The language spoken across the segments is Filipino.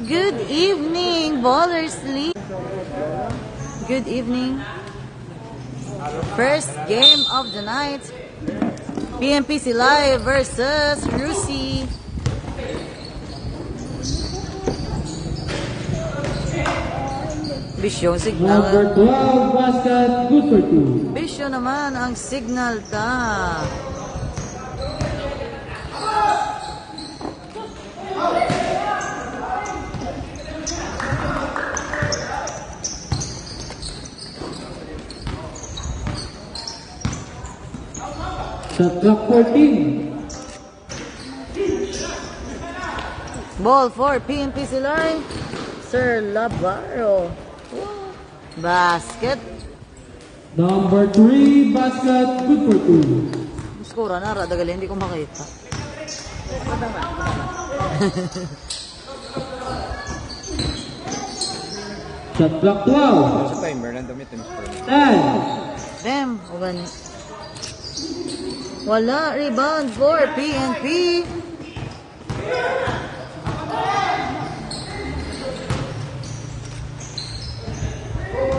Good evening, Ballers League. Good evening. First game of the night. PNPC Live versus Rusi. Bisyo ang signal. Number 12, basket, good for 2. Bisyo naman ang signal ta. Shot clock 14. Ball for PNPC Live. Sir Labaro. Basket. Number 3, basket, good for 2. Skora na, radagali, hindi ko makita. Shot clock 12. Sa timer, nandamit yung score. 10. Damn, ugan. Wala, rebound for PNP.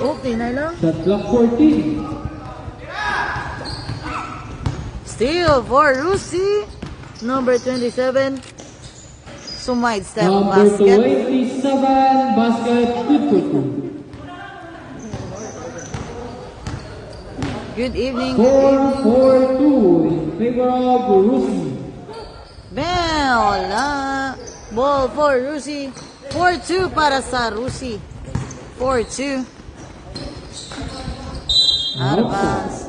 Okay na lang. Shot clock 14. Steal for Rusi. Number 27. Sumide step Number basket. 27, basket, good for 2. Good evening. 4-4-2 in favor of Rusi. Bell, wala. Ball for Rusi. 4-2 para sa Rusi. 4-2. Advance.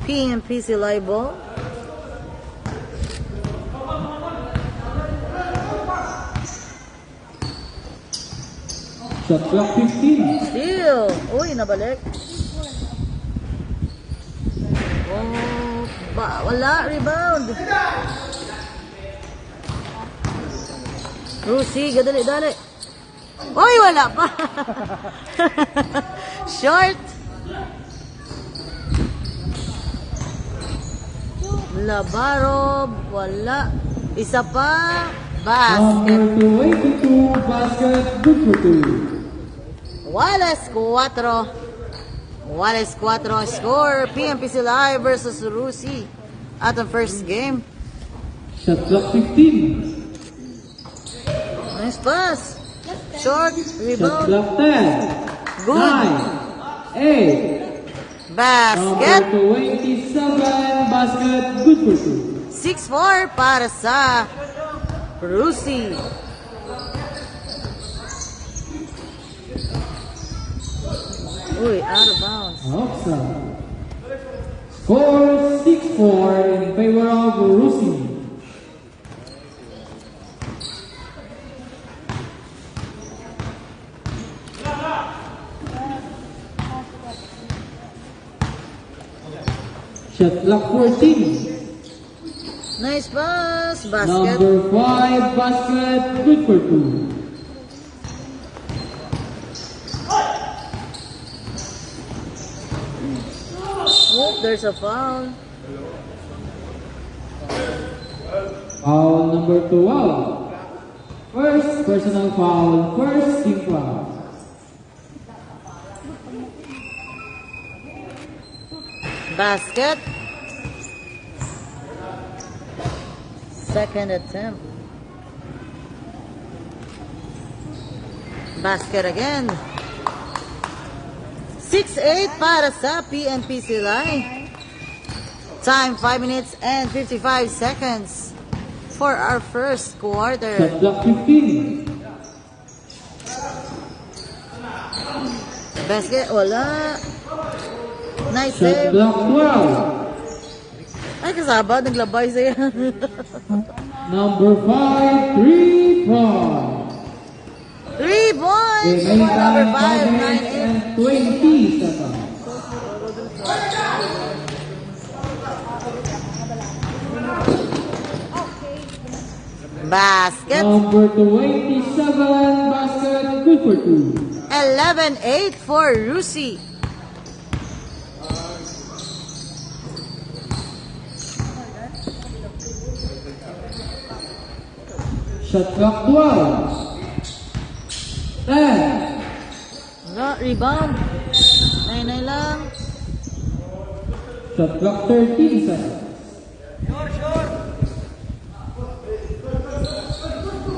PNPC live ball. Shot clock 15. Steal. Uy, nabalik. Oh, wala. Rebound. Rusi, gadali-dali. Uy, wala pa. Short. Labaro, wala. Isa pa. Basket. Number 22, basket, good for 2. Wallace 4. Wallace 4 score. PNPC Live versus Rusi at the first game. Shot clock 15. Nice pass. Short. Shot Rebound. clock 10. Good. 9. 8. Basket. Number 27, basket, good for 2. 6-4 para sa Rusi. Uy, out of bounds. Offside. Score 6-4 in favor of Rusi. Shot clock 14. Nice pass. Basket. Number 5, basket, good for 2. Oh, there's a foul. Foul number 12. First personal foul, first team foul. Basket. Second attempt. Basket again. 6-8 para sa PNPC Live. Time 5 minutes and 55 seconds for our first quarter. Shot clock 15. Basket, wala. Nice Shot save. clock 12. Ay, kasabad, naglabay siya. Number 5, 3 points. 3 points for Remaining number time 5, 5 minutes 9-8. and 20 seconds. Basket. Number 27, basket, good for 2. 11-8 for Rusi. Shot clock 12. 10. Wala, rebound. 9 lang. Shot clock 13 seconds.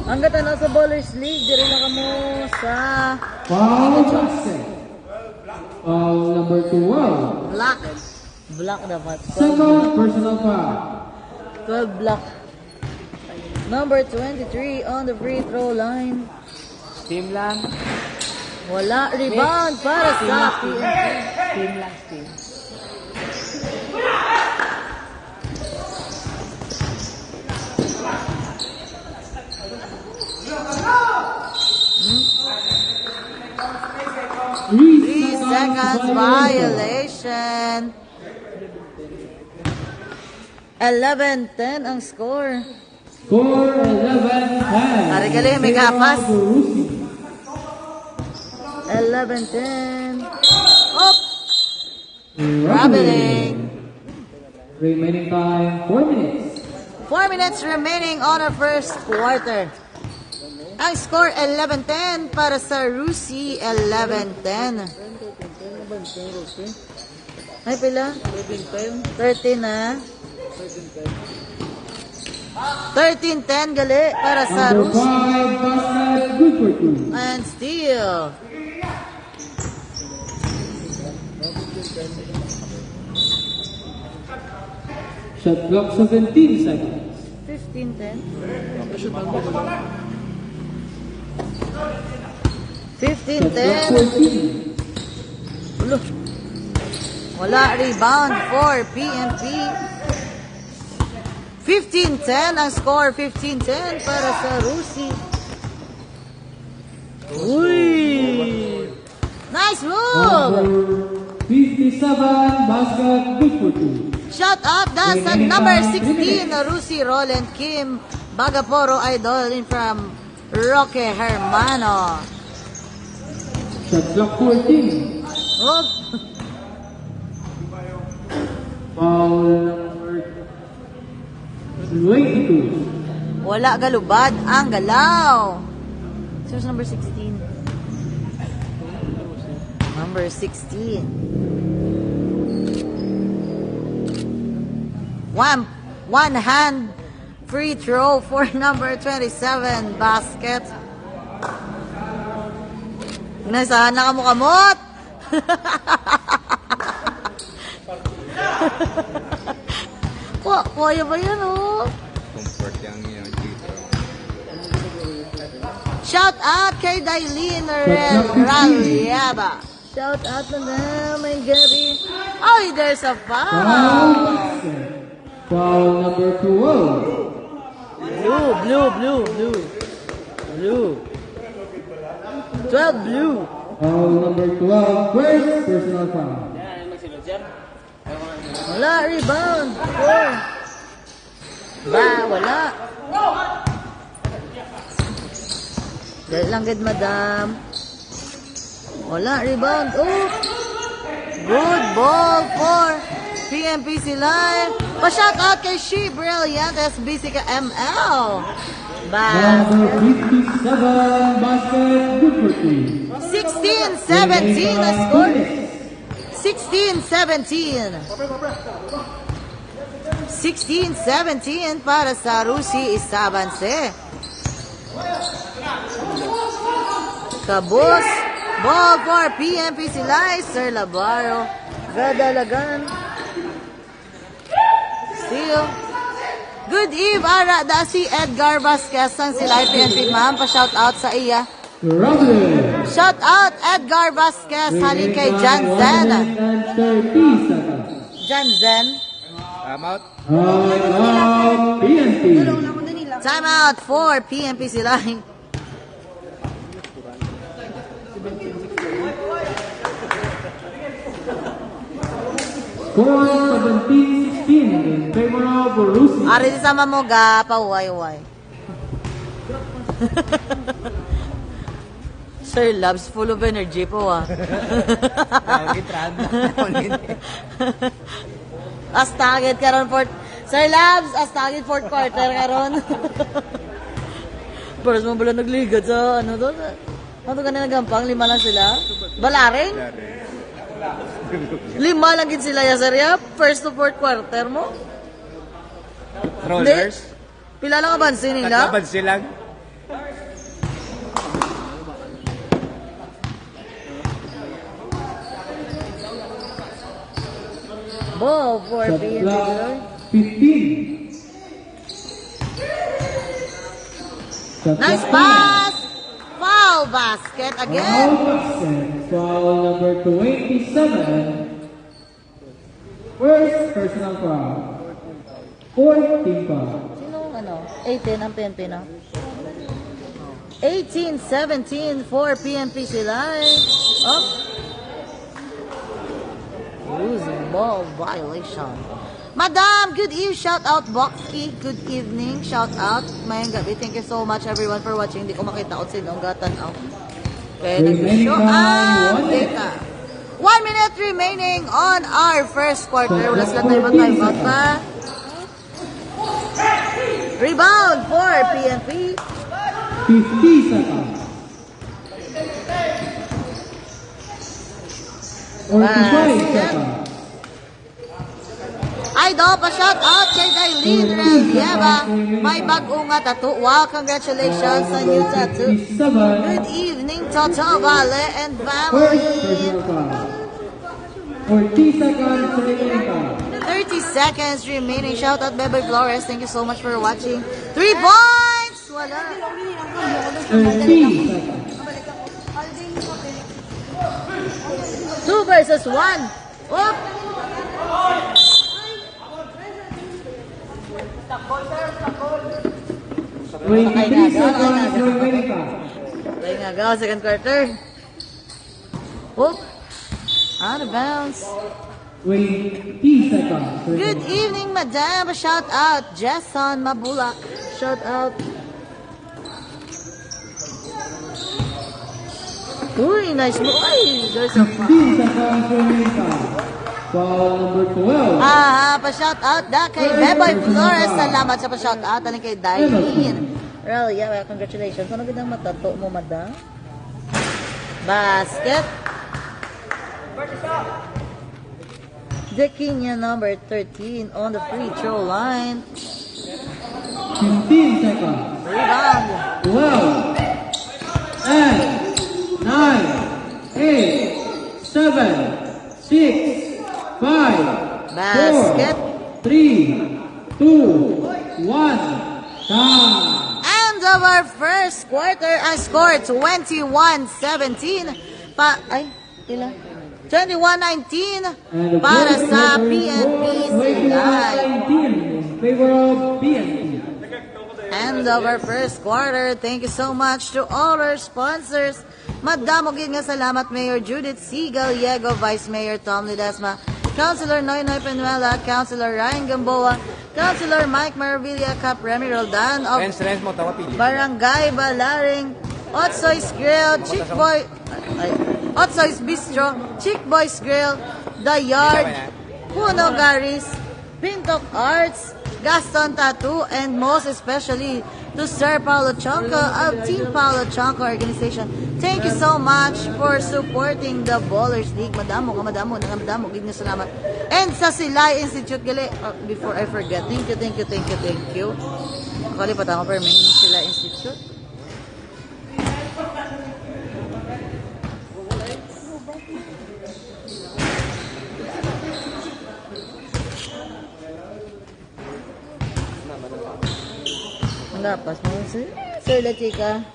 Hanggat ano sa Ballers League, diri na kamo sa Foul basket. Foul number 12. block. Block dapat. Second personal foul. 12 block. Number 23 on the free throw line. Team lang. Wala, rebound para sa PNP. Team lang, team. Three seconds violation. 11-10 ang score. Score 11-10. Ari gali, may kapas. Borusi. 11-10. Up! Traveling. Remaining time 4 minutes. 4 minutes remaining on our first quarter. Ang score 11-10 para sa Rusi, 11-10. Ay pila? 13 na. 13-10 gali para sa Number Rusi. 5 basket, good for 2. And steal. Shot clock 17 seconds. 15-10. 15-10. Shot clock 14. Ulo. Wala, rebound for PNP. 15-10 ang score. 15-10 para sa Rusi. Uy! Nice move! Number 57 basket, good for 2. Shut up! That's at number 16, Rusi Roland Kim. Bagaporo Idol in from Roque Hermano. Shot clock 14. Oh, Foul number 22. wala galubad ang galaw. So, number 16. Number 16. One hand free throw for number 27 basket. Nasaan na kamo kamot? Kaya ba yan oh? Comfort yung yung dito. Shout out kay Dailin Raliaba. Shout out na namin gabi. Oh, there's a foul. Foul basket. Foul number 12. Blue. 12 blue. Foul number 12, first personal foul. Wala, rebound. 4. Wala. Dahil lang gid, madam. Wala, rebound. Oh. Good ball for PMPC Live. Pa-shout out kay She Brilliant SBC ka ML. Number 57, basket, good for 3. 16-17 na score. 16-17. 16-17 para sa Rusi Isabanse. Kabus. Ball for PMPC Live. Sir Labaro. Gadalagan. Steal. Good eve, Ara. Da si Edgar Vasquez ang sila PNP ma'am. Pa-shout out sa iya. Robin. Shout out Edgar Vasquez. Halin kay Jan Zen. 30 seconds. Jan Zen. I'm out. Out, PNP. Time out for PMPC Line. Score 17-16 in favor of Borusi. Ari di sama mo ga pauway-way. Sir Labs, full of energy po ah. As target karon for Sir Labs, as target fourth quarter karon. First mo pala nagligad sa ano doon. Ano ka na nagampang? 5 lang sila? Balaring? Dari. 5 lang gid sila ya Sarya. First to fourth quarter mo? Rollers. Pila lang abansin nila? Tatlaban silang. Ball for Shot PNP. clock 15. Shot Nice clock pass! Foul basket 10. again. Foul basket. Foul number 27. First personal foul. 4th team foul. Sinong ano? 18 ang PNP na? 18-17 for PNP sila. Up. Losing ball violation. Madam, good eve. Shout out Boxkey. Good evening. Shout out. Mayang gabi. Thank you so much everyone for watching. Hindi ko makita kung sinong gatan out. Okay, nag-show up. Data. 1 minute remaining on our first quarter. Wala sila tayo timeout pa. Rebound for PNP. 50 seconds. 45 seconds. Idol, pa-shout out kay Dailin Relieva. May bagong nga tattoo. Wow, congratulations on new tattoo. 57. Good evening, Toto, Vale, and First family. personal foul. 40 seconds remaining foul. 30 seconds remaining. Shout out Bebe Flores. Thank you so much for watching. 3 points! Wala. 30 seconds. 2 versus 1. Whoop! Twenty-three seconds remaining foul. Tayo nga gaw, second quarter. Whoop! Out of bounds. 20 seconds. Good evening, madam. Shout out Jason Mabulak. Shout out. Uy, nice move. Uy, there's a 15 seconds remaining foul. Foul number 12. pa-shout out da kay Beboy Flores. Salamat sa pa-shout out. Aling kay Dailin. Well, yeah, well, congratulations. Ano gandang matato mo, madam? Basket. Dekinya number 13 on the free throw line. 15 seconds. Rebound. 12, 10, 9, 8, 7, 6, 5, Basket. 4, 3, 2, 1, time. End of our first quarter. I scored 21-17. Ilan? 21-19 para sa PNP Silay. 19 in favor of PNP. End of our first quarter. Thank you so much to all our sponsors. Madamogin nga salamat Mayor Judith C. Gallego, Vice Mayor Tom Ledesma, Councilor Noynoy Penuela, Councilor Ryan Gamboa, Councilor Mike Maravilla, Cap Remy Roldan of Friends mo, tawa pili. Barangay Balaring, Otsoy's Grill, Chick Boy, Otsoy's Bistro, Chick Boy's Grill, The Yard, Puno Garis, Pintok Arts, Gaston Tattoo, and most especially to Sir Paulo Chonco of Team Paulo Chonco Organization. Thank you so much for supporting the Ballers League. Madamo, gid nga salamat. And sa Silay Institute, gali, before I forget, thank you. Kalipat ako per main Silay Institute. Ang lapas mo, Sir La Chica.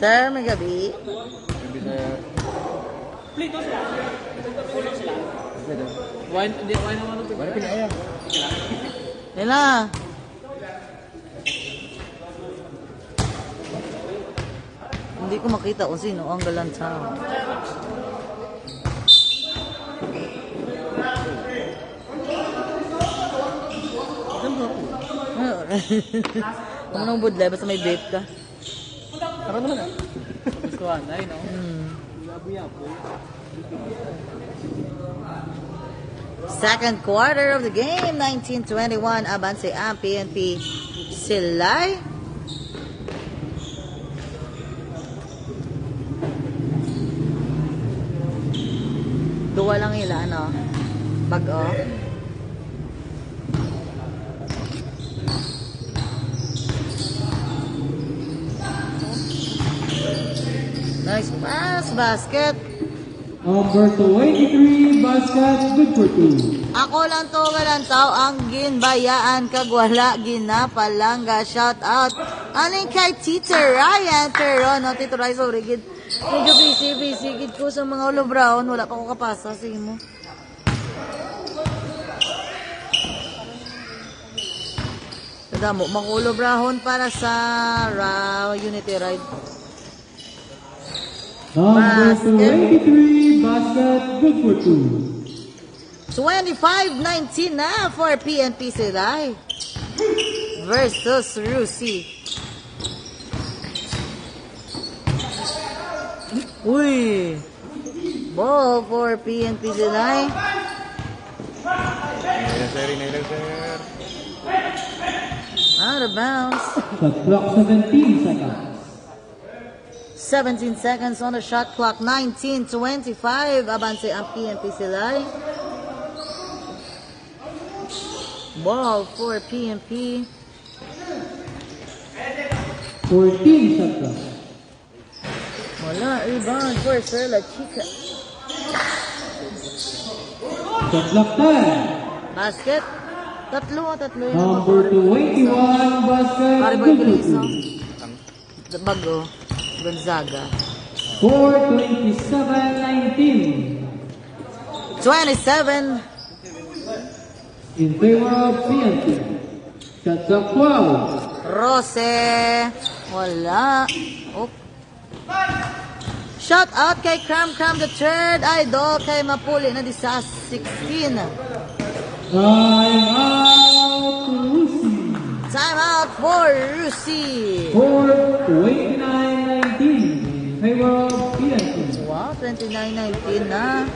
Sir, may gabi. Nila. Hindi ko makita kung sino ang galansa. Kung nang budlay, basta may vape ka. Tara naman ah. Gusto ka na, no? Second quarter of the game, 19-21. Avance ang PNP Silay. Duwa lang ila, ano? Bag-o. Nice pass, basket. Number 23, basket, good for 2. Ako lang to, walang tao ang ginbayaan kag wala ginapalangga. Shout out. Aling kay Tito Ryan, pero no, Tito Ryan, sorry, gid. Medyo busy, gid ko sa mga Ulo Brown. Wala pa ko kapasa, sige mo. Kadamo, mga Ulo Brown para sa Unity Ride. Number Basket. 23, basket, good for 2. 25-19 na for PNP Silay versus Rusi. Uy! Ball for PNP Silay. Nailang sir. Out of bounds. Shot clock 17 seconds. 17 seconds on the shot clock. 19-25. Abante ang PNP Silay. Ball for PNP. 14 shot clock. Wala. Rebound for Sir La Chica. Shot clock 10. Basket. Tatlo yun. Number 21, basket, Pare mo good for iso. 2. Bago. Gonzaga. Score 27-19 27. in favor of PNP. Shot clock 12. Rose. Wala. Oh. Shout out kay Cram the third idol kay Mapuli na di sa 16. Time out to Lucy. Time out for Rusi. Score 29-19 in favor of PNP. Wow, 29-19 na.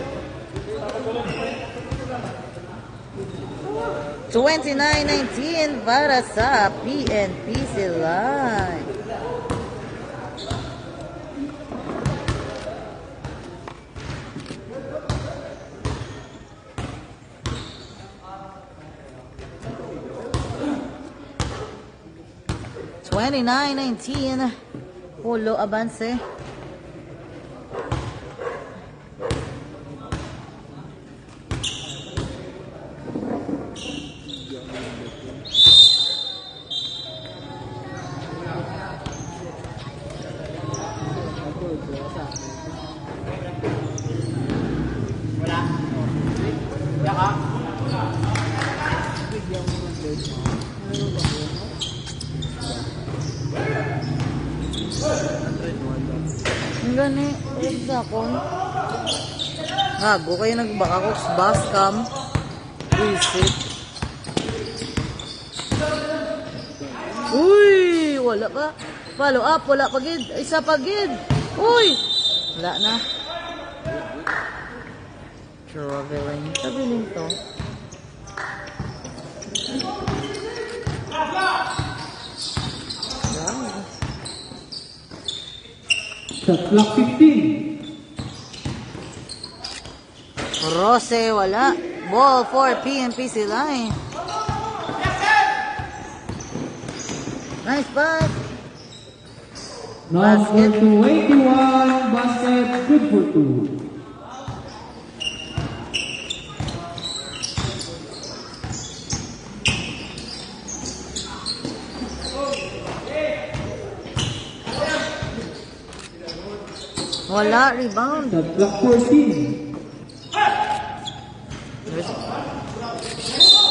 29-19 para sa PNP Silay. $29.19. Polo avance. Ang gani, sa akong gago kayo nagbaka ko sa Bascam. Visit. Uy! Wala pa. Follow up, wala pagid. Isa pagid. Uy! Wala na. Traveling. Traveling to. Wow. Shot clock 15. Rose, wala. Ball for PNP Silay. Nice pass. Number 21, basket, good for 2. Wala, rebound. Shot clock 14.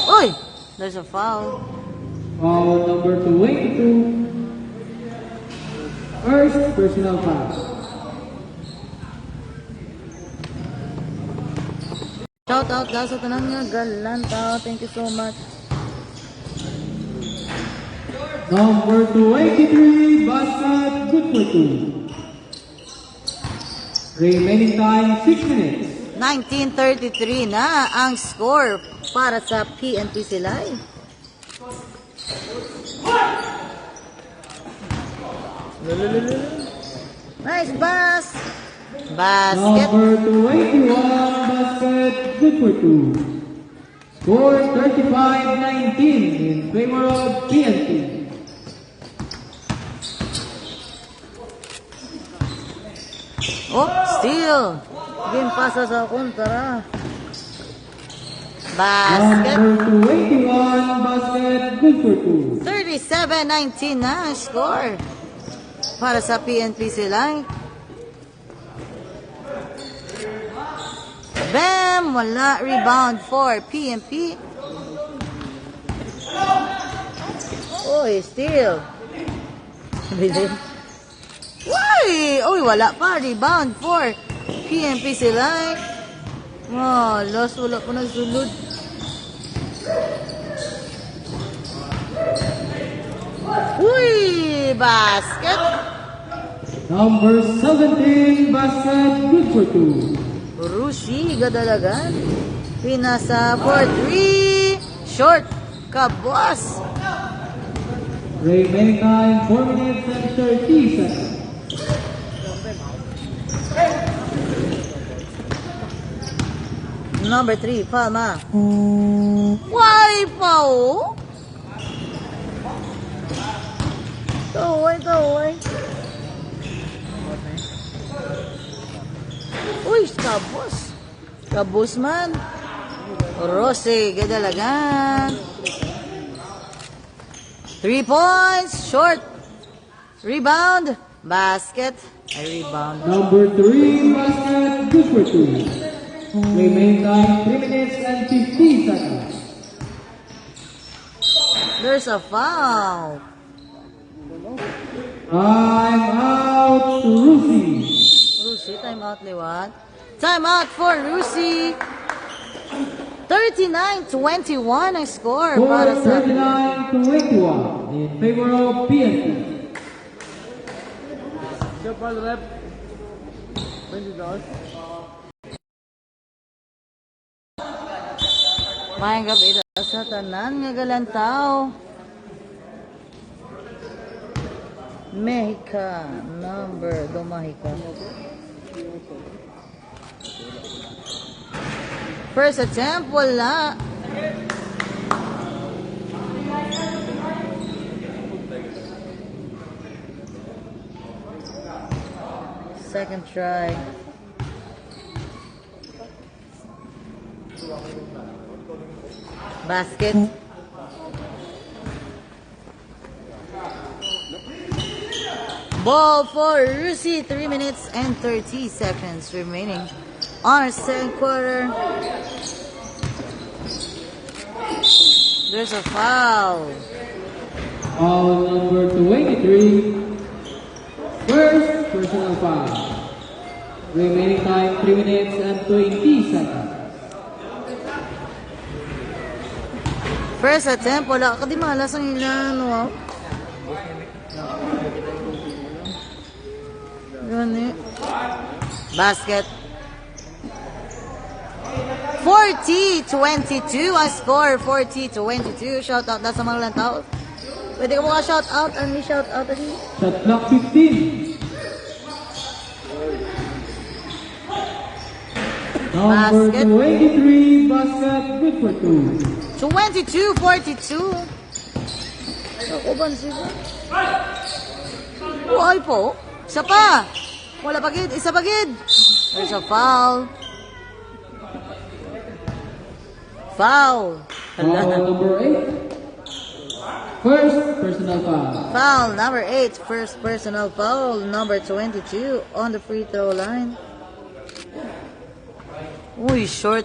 Uy! There's a foul. Foul number 22. First personal foul. Shout out guys sa tanang nga galanta. Thank you so much. Number 23, basket, good for 2. Remaining time 6 minutes. 19:33 na ang score para sa PNP Silay. Nice pass. Basket. Number 21, basket, good for 2. Score 35-19 in favor of PNP. Oh, steal. Game pasa sa kontra. Basket. Number 21, basket, good for 2. 37-19 na ang score para sa PNP Silay. Bam! Wala. Rebound for PNP. Uy, steal. Bilin. Uy! Uy, wala pa. Rebound for PNP Silay. Oh, lost. Wala pa nagsulod. Uy! Basket. Number 17, basket, good for 2. Rusi, gadalagan. Pinasa for 3. Short. Kabos. Remaining time 4 minutes and 30 seconds. Number 3, Palma. Why, Pao? Taway. Uy, kabos. Kabos man. Rose, gadalagan. 3 points. Short. Rebound. Basket. Ay, rebound. Number 3, basket, good for 2. Remaining time 3 minutes and 50 seconds. There's a foul. Time out, Rusi. Rusi, time out liwat. Time out for Rusi. 39-21 ang score Score para sa 39-21 in favor of PNP. Jabal rep. $20. Mayang gabi sa tanan nga galantaw. Mexica number Domahika. First attempt, wala. Second try. Basket. Ball for Rusi. 3 minutes and 30 seconds remaining on our second quarter. There's a foul. Foul number 23. First personal foul. Remaining time 3 minutes and 20 seconds. First attempt, wala ka di malas ang ilan, wow. Gani. Basket. 40-22 ang score. 40-22. Shout out na sa mga lantaw. Pwede ka mo ka shout out and me shout out and me. Shot clock 15. Number Basket. 23, basket, good for 2. 22-42. Ako ba sila? Buhay po. Isa pa. Wala pagid. Isa pagid. There's a foul. Foul. Foul number 8. First personal foul. Foul number 8. First personal foul. Number 22 on the free throw line. Uy, short.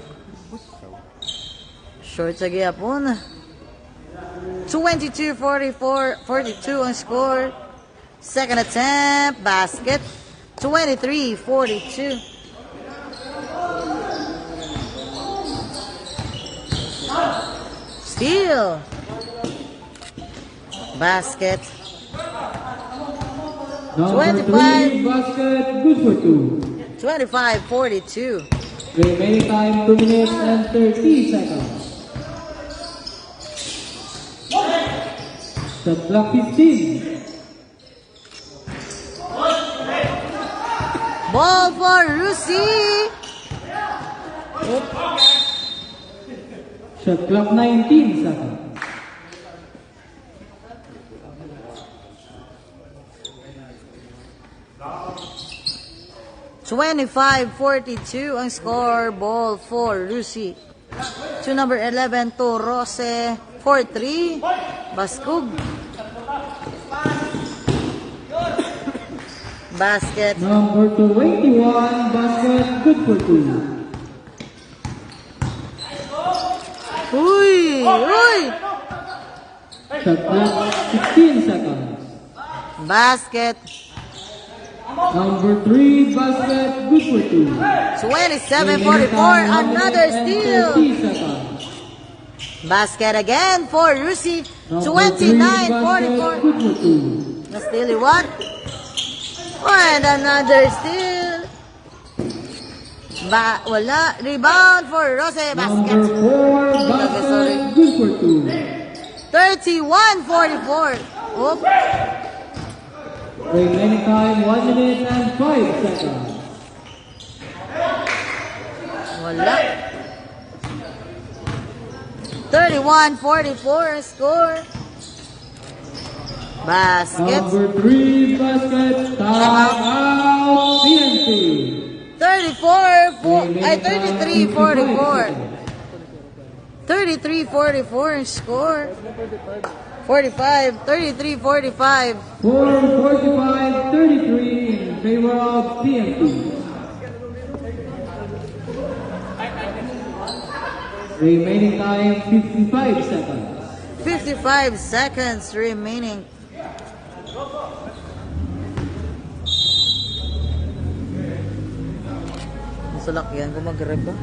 Short sa gihapon. 22-42 ang score. Second attempt, basket. 23-42. Steal. Basket. Number 25. 3, basket, good for 2. 25-42. Remaining time 2 minutes and 30 seconds. Shot clock 15. Ball for Rusi. Shot clock 19 seconds. Twenty-five 42 ang score. Ball for Rusi. To number 11 to Rose. 4-3. Baskog. Basket. Number 21, basket, good for 2. Uy! Uy! Shot clock 16 seconds. Basket. Number 3, basket, good for 2. 27-44. Another steal. 30 seconds. Basket again for Rusi. Number 3, basket, 29-44. good for 2. Na-steal what? And another steal. Wala. Rebound for Rose. Basket. Number 4, basket, good for 2. 31-44. Oop. Remaining time 1 minute and 5 seconds. Wala. 31-44 score. Basket. Number 3, basket, time out, PNP. 33-44. 33-44 score. 45, 33-45. 4:45:33 in favor of PNP. Remaining time 55 seconds. 55 seconds remaining. Salakyan ko mag-rep ba?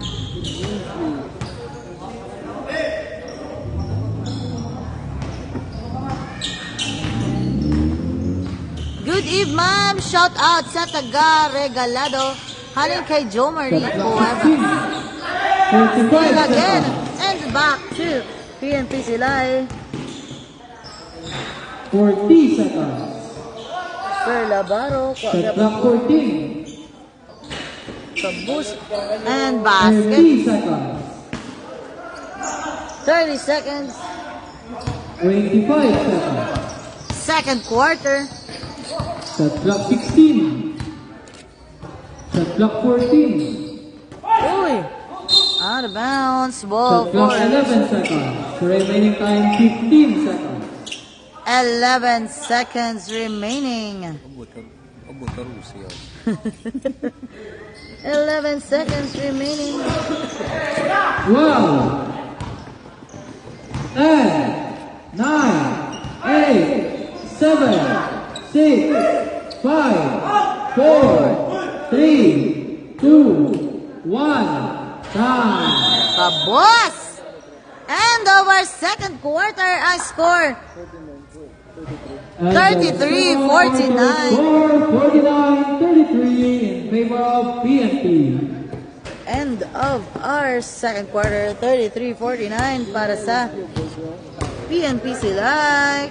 Good eve, ma'am. Shout out sa taga Regalado. Halin kay Joe Marie Cuevas. 45 Again, seconds. and back to PNP sila eh. 40 seconds. Per Labaro, Shot clock 14. sa boost, and basket. 30 seconds. 30 seconds. 25 seconds. Second quarter. Shot clock 16. Shot clock 14. Uy! Out of bounds. Ball Shot clock for 11 seconds. Remaining time 15 seconds. 11 seconds remaining. Abot ka Rusi yan. 11 seconds remaining. Wow! 10, 9, 8, 7, 6, 5, 4, 3, 2, 1, time! Kabos! End of our second quarter, ang score. 33-49. 49-33 in favor of PNP. End of our second quarter, 33-49 para sa PNP sila.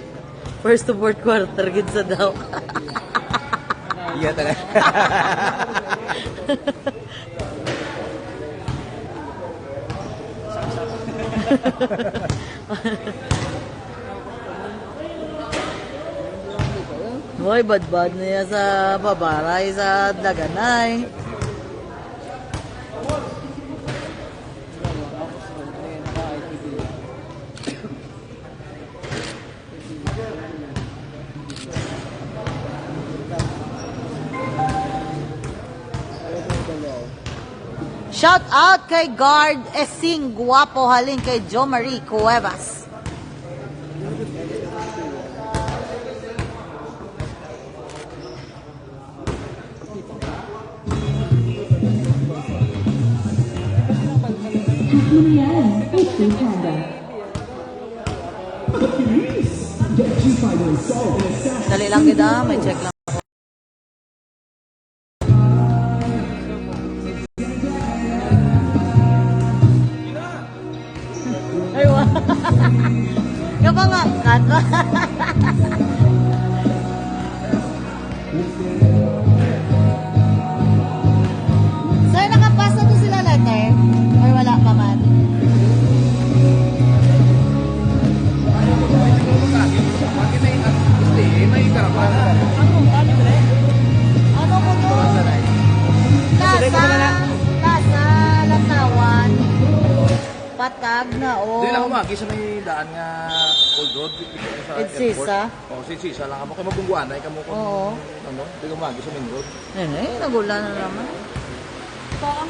First to fourth quarter, gid sa daw. Iya talaga. Hoy, bad-bad niya sa babaray, sa daganay. Shout out kay guard Esing Guapo, halin kay Jo Marie Cuevas. Dali lang kita, may check lang. mga cut. Sir, nakapasa to sila letter? Or wala pa man? May karapan. Ano ko to? Lasa, Latawan. Patag na, oh. Hindi lang ako magi sa may daan nga old road. Sa Edsisa? Oo, si Edsisa lang ako. Kaya mabungguan ay kamo kung Oo. ano. Hindi ko magi sa main road. Nagula na naman.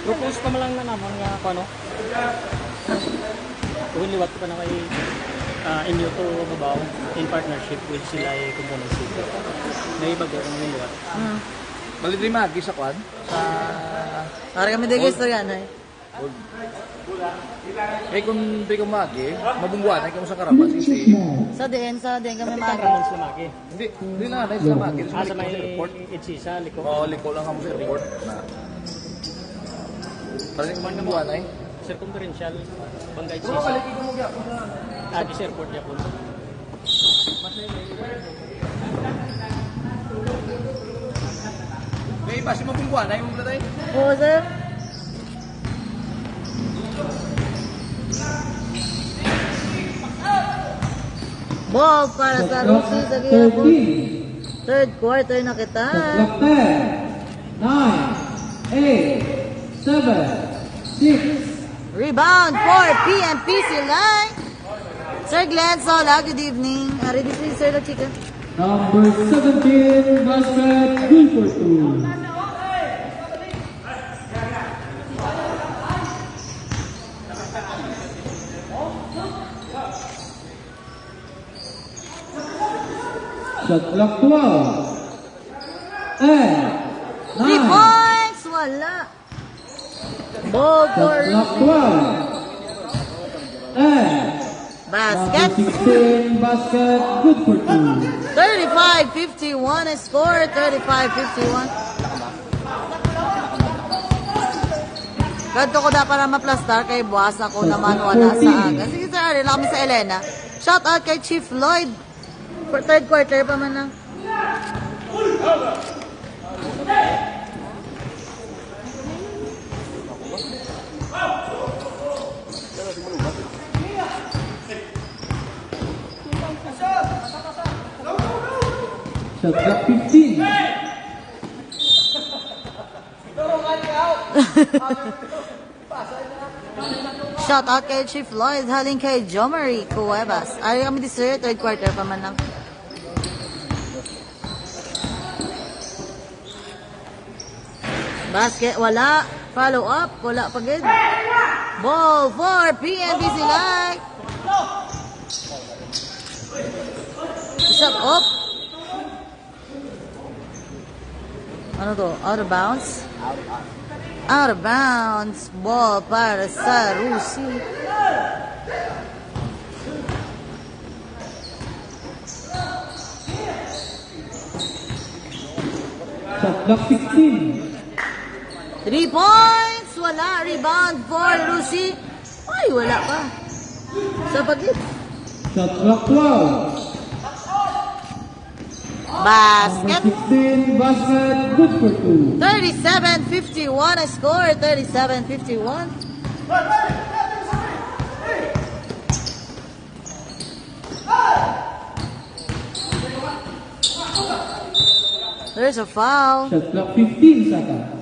Propose pa lang na naman nga ako, ano? Kung liwat ko pa na kay inyo to Babaw in partnership with sila ay Component City. May bago kong liwat. Bali din magi sa kwan. Sa... Para kami din istorya na eh. old. Eh kung di ko magi, mabungguan ay kamo sa karapan. Sisi. Sa din kami Ang magi. ramon sila magi. Hindi na. Dahil sa magi. Sa may airport. Edsisa, liko. Oo, liko lang kamo sa airport. Para di ko mabungguan ay. Circumferential, Bangay Oo, Edsisa. balik ko mo gyapon na. Agis Airport niya po. May iba si mabungguan ay mong tayo. Oo, sir. Ball para sa Rusi sa Giyabon. 13. Third quarter na kita. Shot clock 10, 9, 8, 7, 6. Rebound for PNP Silay. Sir Glenn Sola, good evening. Ready please, sir, the chicken. Number 17, basket, good for 2. Shot clock 12. 10, 3 9. points, wala. Ball Shot for clock 12. 10. basket. Number 16, basket, good for 2. 35-51 is score. 35-51. Ganto ko da para maplastar kay buwas ako naman wala sa aga. Sige sir, rin kami sa Elena. Shout out kay Chief Lloyd. For third quarter pa man lang. Shot clock 15. Shout out kay Chief Lloyd, haling kay Jomari Cuevas. Ari kami di sir, third quarter pa man lang. Basket, wala. Follow up, wala pa good. Ball for PNP Silay. Shot up. Ano to? Out of bounds? Out of bounds. Ball para sa Rusi. Shot clock 16. 3 points. Wala. Rebound for Rusi. Ay, wala pa. Sa pagit. Shot clock 12. Basket. Number 16, basket, good for 2. 37-51 a score. 37-51. There's a foul. Shot clock 15 seconds.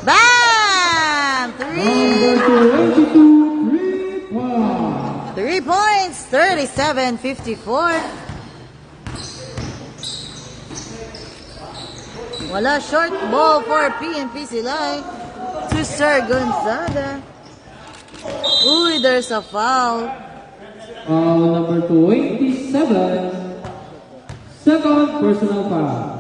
Bam! Number 22, 3 points. 3 points. 37-54. Wala, short ball for PNP Silay to Sir Gonzaga. Uy, there's a foul. Number 27, second personal foul.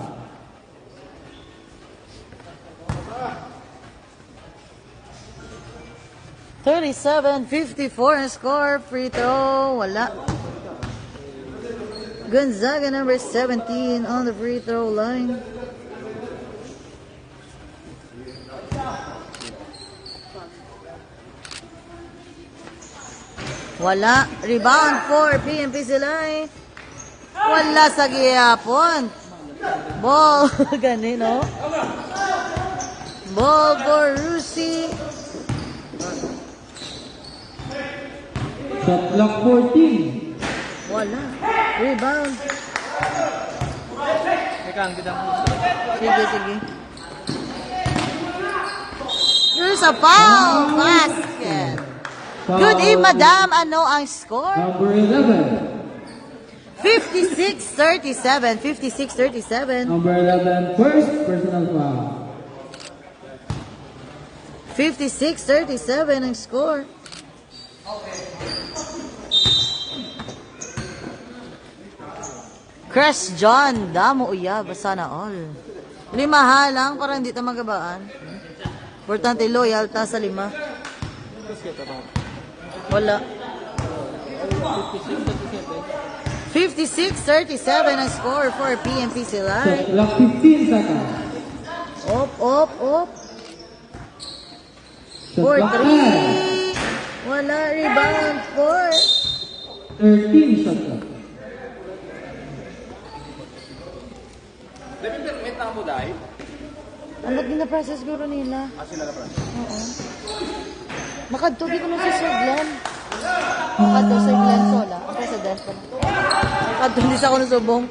$37-54 score. Free throw. Wala. Gonzaga number 17 on the free throw line. Wala. Rebound for PNP Silay. Wala sa gihapon. Ball. Ganin, no? Ball for Rusi. Shot clock 14. Wala. Rebound. Ikaw, kita mo. Sige, sige. Here's a foul. Basket. Foul. Good eve, madam. Ano ang score? Number 11. 56-37. 56-37. Number 11, first personal foul. 56-37 ang score. Chris John, damo uyab, sana all. 5 lang para hindi ta magabaan. Importante loyal ta sa 5. Wala. 56-37 ang score for PNP Shot Silay. clock 15 seconds. Op. Shot For clock 3. Wala. Rebound for 13 shot clock. Dapat permit na mo dahil. Ano gina-process guro nila? Sila na pala. Oo. Makadto di ko na sa Sir Glenn. Makadto Sir Glenn Sola. Ang president pa. Makadto di sa ako nasubong.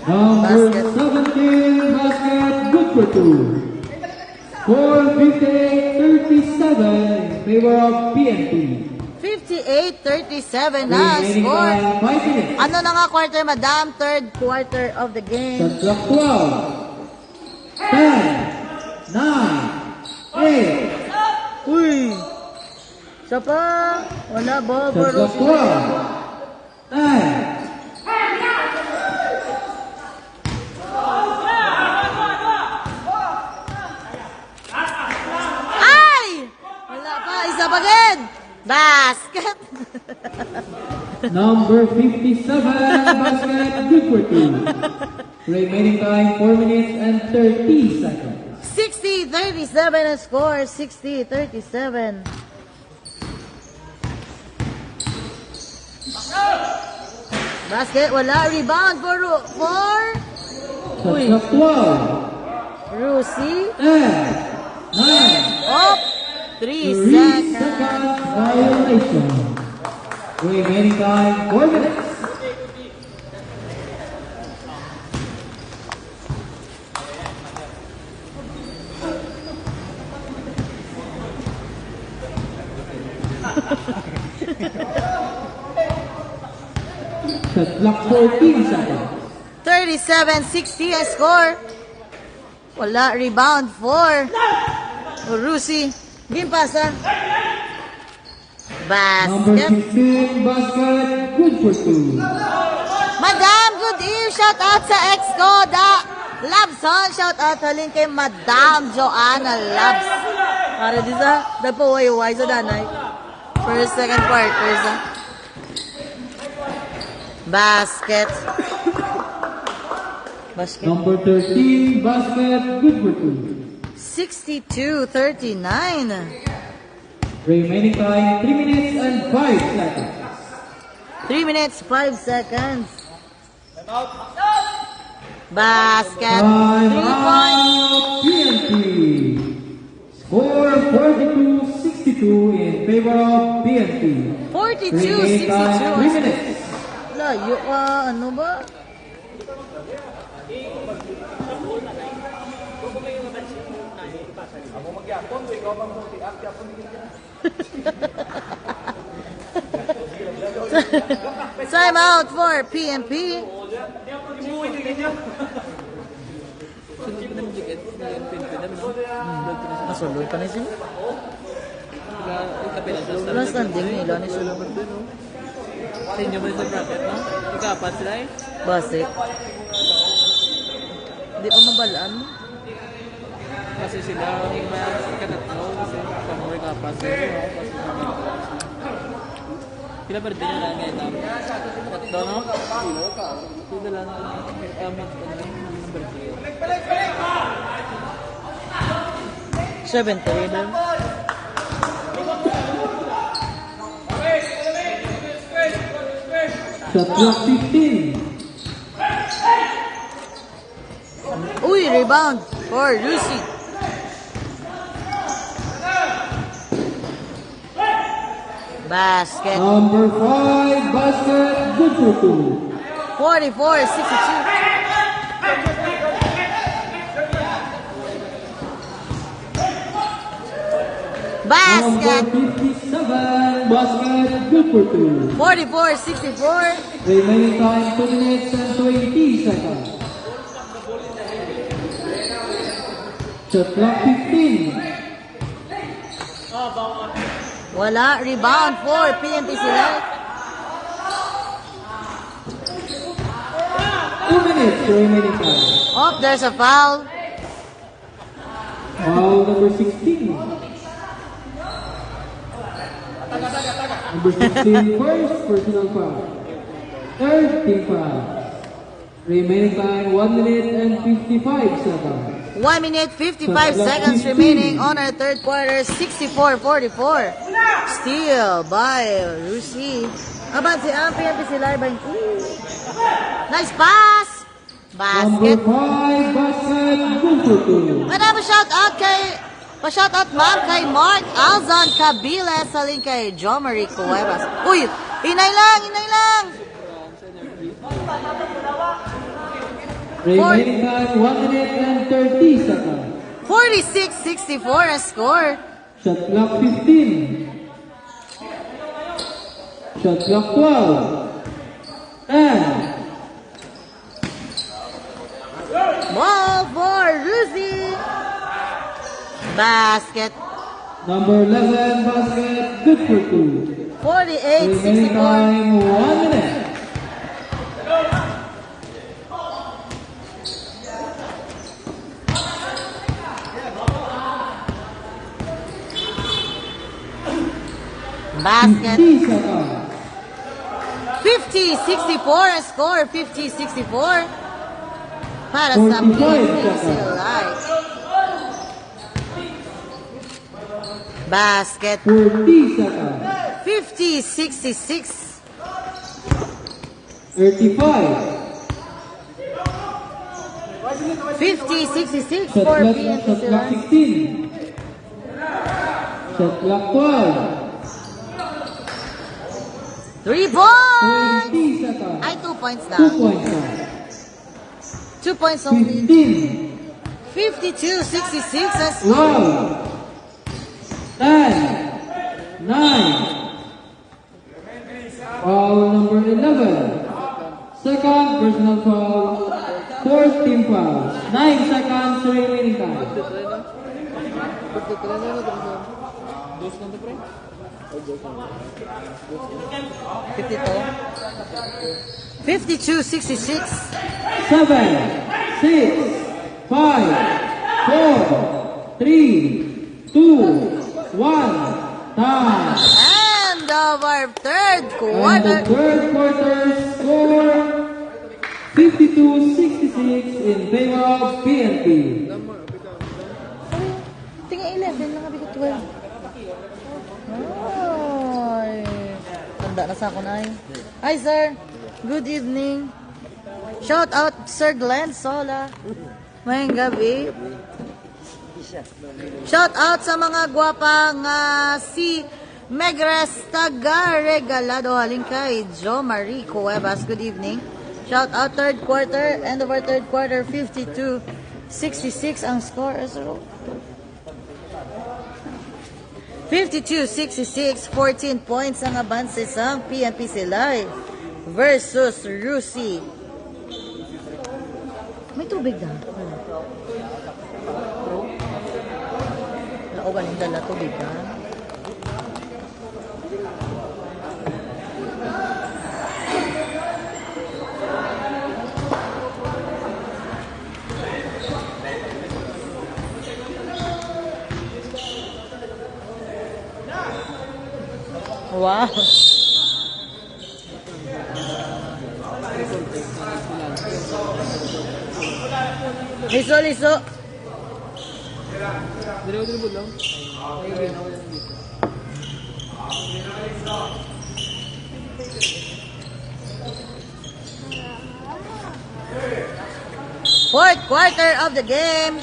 Number Basket. 17, basket, good for 2. Score 58-37 in favor of PNP. 58-37 na Remaining score. time 5 minutes. Ano na nga quarter, madam? Third quarter of the game. Shot clock 12. 10, 9, 8. Uy! Isa pa. Wala ba? Shot clock 12. 10. Ay! Wala pa. Isa pa again. Basket. Number 57, basket, good for 2. Remaining time 4 minutes and 30 seconds. 60-37 ang score. 60-37. Basket. Wala. Rebound for Shot Uy. clock 12. Rusi. 10, 9, Up. 3 3 seconds. seconds violation. Remaining time 4 minutes. Shot clock 14 seconds. 37-60 ang score. Wala. Rebound for Rusi. Game pasa. Number Basket. 16, basket, good for 2. Madam, good evening. Shout out sa ex ko, Labson. Shout out halin kay Madam Joanna Labs. Para di sa, dapawayway sa danay. First, second quarter sa. Basket. Basket. Number 13, basket, good for 2. 62-39. Remaining time 3 minutes and 5 seconds. 3 minutes, 5 seconds. Basket. Time 3 points. out PNP. Score 42-62 in favor of PNP. Remaining time 3 42-62. minutes. Layo ka, ano ba? Time out for PNP. Masuloy pa na sila. Wala standing nila ni sila. Sa inyo ba sa bracket, no? Ikapat sila eh. Basit. Hindi pa mabalaan mo. Kasi sila ang mga katatlo. Kasi pag-more kapat sila. Pila pa rin nila ngayon na. Ito no? Ito lang comment ko na number 3. 7-3 din. Shot clock 15. Uy, rebound for Lucy. Basket. Number 5, basket, good for 2. 44-62. Basket. Number 57, basket, good for 2. 44-64. Remaining time 2 minutes and 20 seconds. Shot clock 15. Wala. Rebound for PNP sila. 2 minutes remaining time. Oh, there's a foul. Foul number 16. Number 16, first personal foul. Third team foul. Remaining time 1 minute and 55 seconds. 1 minute, 55 seconds remaining on our third quarter. 64-44. Steal by Lucy. Aban si PNP sila. Nice pass. Number Basket. 5, basket, good for 2. Madami pa-shout out ma'am kay Mark Alzon Cabile sa link kay John Marie Cuevas. Uy, inay lang. Remaining time 1 minute and 30 seconds. 46-64 ang score. Shot clock 15. Shot clock 12. 10. Ball for Lucy. Basket. Number 11, basket, good for 2. 48-64. Remaining time 1 minute. Basket. 50 seconds. 50-64 ang score. 50-64. Para sa 45 PNP seconds. Light. Basket. 40 seconds. 50-66. 35. 50-66 Shot for clock, PNP shot clock Light. 16. Shot clock 12. 3 points. 20 seconds. Ay, 2 points 2 na. points down. 2 points only. 15. 52-66 ang score. 12. 10. 9. Foul number 11. Second personal foul. Fourth team foul. 9 seconds remaining time. 52-66. 7, 6, 5, 4, 3, 2, 1. Time. End of our third And the quarter. third quarter score 52-66 in favor of PNP. Tingnan 11 lang kami ko 12. Ay. Tanda na sa akon ay. Hi sir. Good evening. Shout out Sir Glenn Sola. Mayang gabi. Shout out sa mga gwapang si Megres taga Regalado halin kay Jo Marie Cuevas. Good evening. Shout out third quarter, end of our third quarter, 52-66 ang score. 52-66, 14 points ang abanses ang PNP Silay versus Rusi. May tubig na. Wala. Nauban yung dala tubig na. Wow. Liso, liso. Dilo lang. Fourth quarter of the game.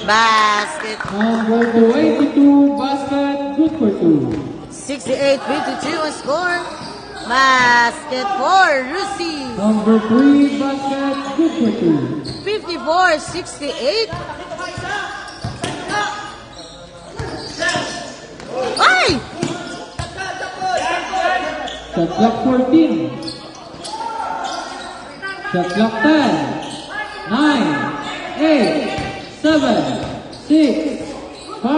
Basket. Number 22, basket, good for 2. 68-52 ang score. Basket for Rusi. Number 3, basket, good for 2. 54-68. Ay! Shot clock 14. Shot clock 10. 9, 8, 7, 6, 5.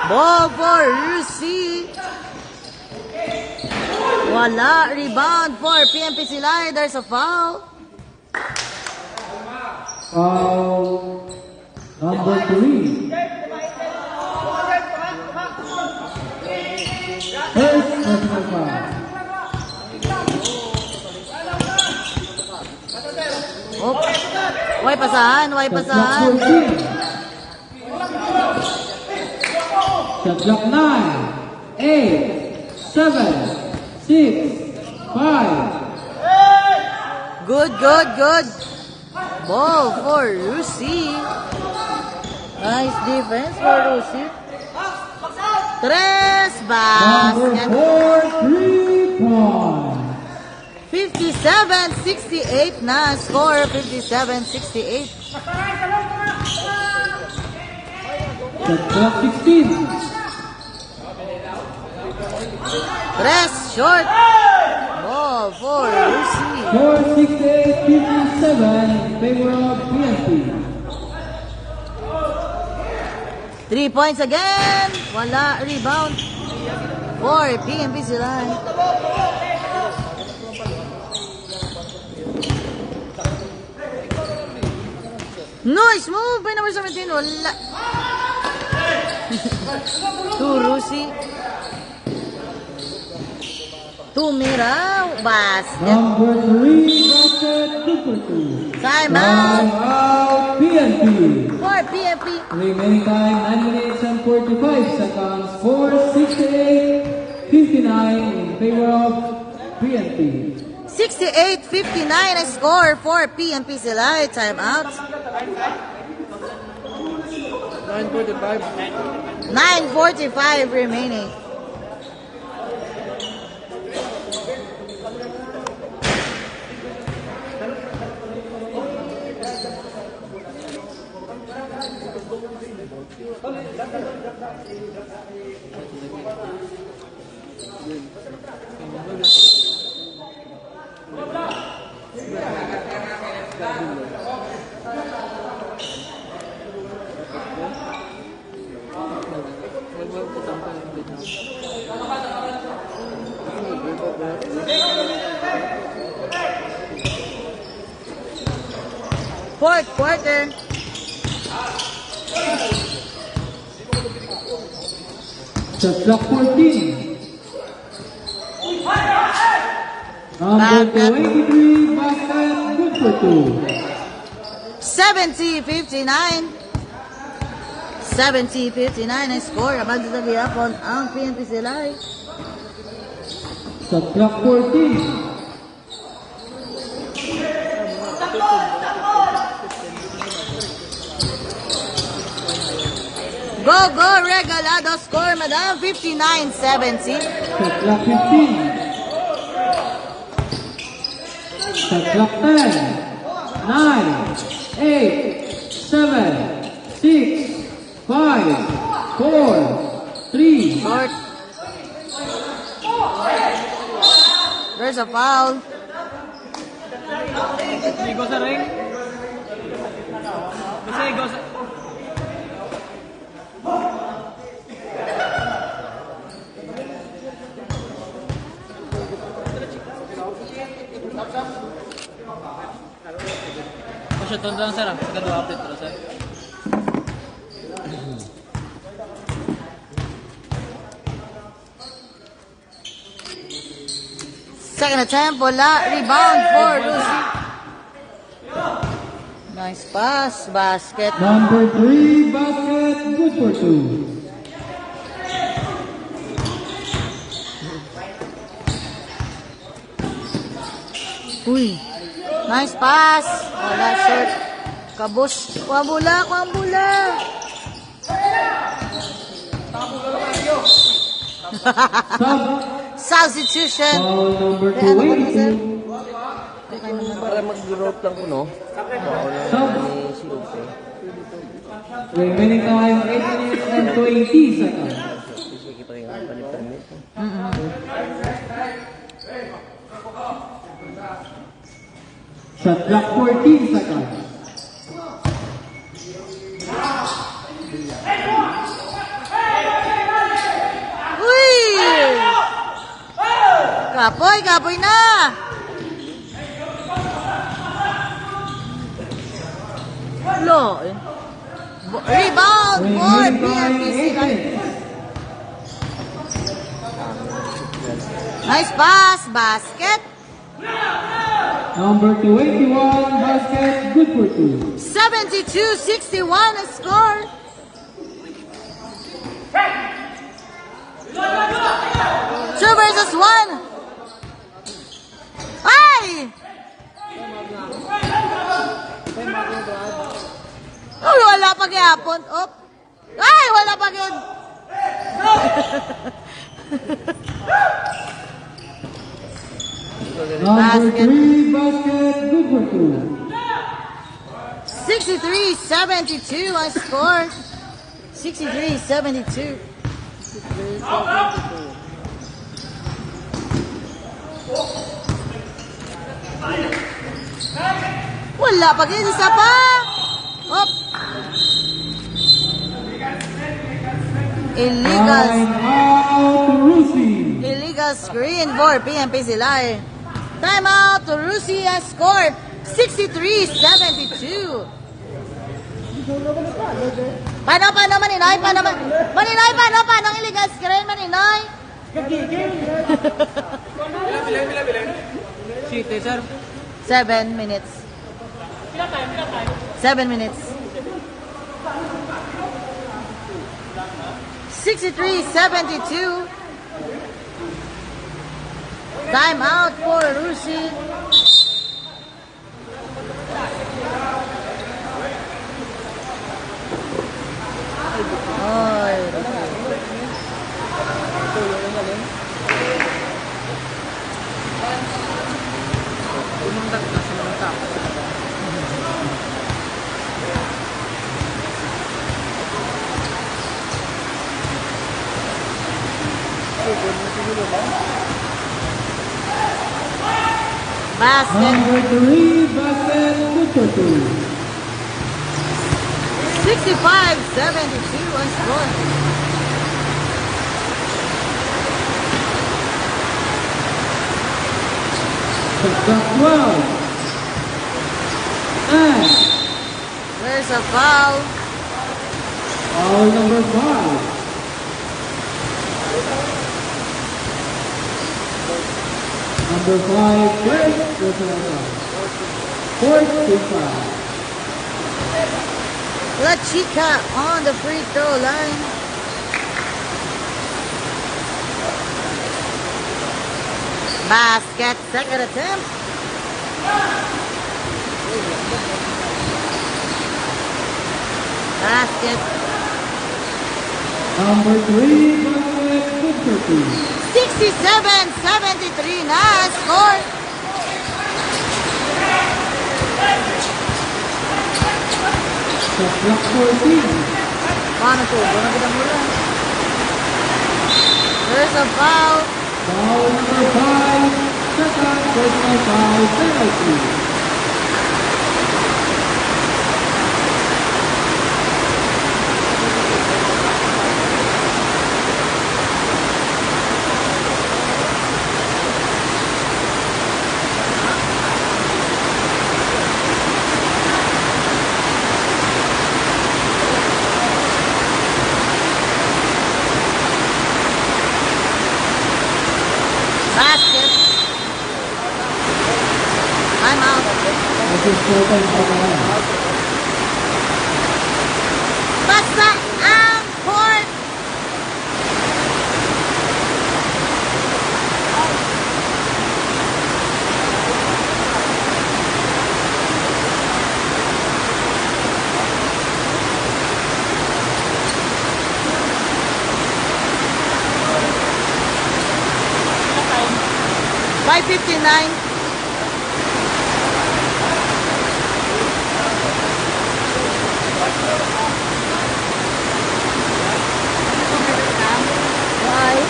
Ball for Rusi. Wala. Rebound for PNP Silay. There's a foul. Foul number 3. First personal foul. Oh. Way pasahan. Way Shot clock pasahan. 14. Shot clock 9, 8, 7, 6, 5. Good, good, good. Ball for Rusi. Nice defense for Rusi. Tres Number basket. 4, 3-point. 57-68 na. Score 57-68. Shot clock 16. Tres short. Ball for Rusi. 4-6-8-57 in favor of PNP. 3 points again. Wala. Rebound for PNP Silay. Nice move by number 17. Wala. To Rusi. To Mira. Basket. Number 3, basket, good for 2. Time out Time out, PNP. for PNP. Remaining time 9 minutes and 45 seconds. 4-6-8-59 in favor of PNP. 68-59 a score for PNP Silay. Time out. 9:45. 9:45 remaining. Fourth quarter. Shot clock 14. Number 23, basket, good for 2. 70-59. 70-59 ang score. Abang sa gihapon ang PNP Silay. Shot clock 14. Go, go, Regalado score, madam. 59-70. Shot clock 15. Shot clock 10. 9, 8, 7, 6, 5, 4, 3. Short. There's a foul. Go sa ring. Kasi go sa... Siya tondo lang sir, kadua update pero sir. Second attempt, wala. Rebound for Lucy. Nice pass. Basket. Number 3, basket, good for 2. Uy. Nice pass. Wala, short. Kabos. Kwambula, kwambula. Sub, Substitution. foul number Kaya ano ba ito, sir? 282. Para mag-rope lang ko, no? Sub, Si Rupe. remaining time 8 minutes and 20 seconds. Sige pa rin ang palit-palit. Shot clock 14 seconds. Uy! Kapoy, kapoy na! Lo. Rebound for Remaining time PNPC. 8 minutes. Nice pass, basket. Number 21, basket, good for 2. 72-61 score. Two versus one. Ay! Uy, wala pa gyapon. Op. Ay, wala pa gyud. Number 3, basket, good for 2. 63-72 ang score. 63-72. Wala pa gyud isa pa. Op. Illegal. Time out, Rusi. Illegal screen for PNP Silay. Timeout to Rusi has scored 63-72. Paano Maninoy? Maninoy, paano ang illegal screen, Maninoy? City, sir. 7 minutes. 7 minutes. 63-72. Time out for Rusi. Ay. Basket. Number 3, basket, good for 2. 65-72 on score. Shot clock 12. And There's a foul. foul number 5. Number 5, first personal foul. Fourth team foul. La Chica on the free throw line. Basket, second attempt. Basket. Number 3, basket, good for 2. 67-73 na score. Shot clock 14. Paano to? Paano kita mula? There's a foul. Foul number 5, second personal foul, penalty. Basket. Total patayan. Basta ang court. By 59. Why?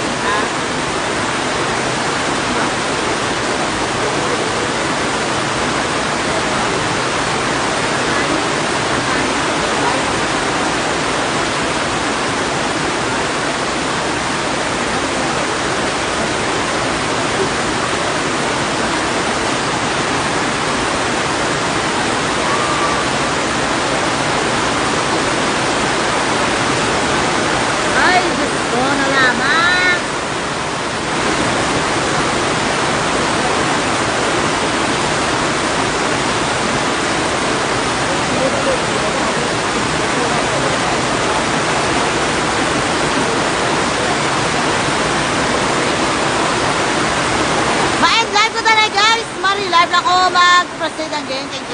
Ay, Diyos ko na lamang. Ma-end live ko na guys. Mari live ako mag-proceed ang game. Thank you.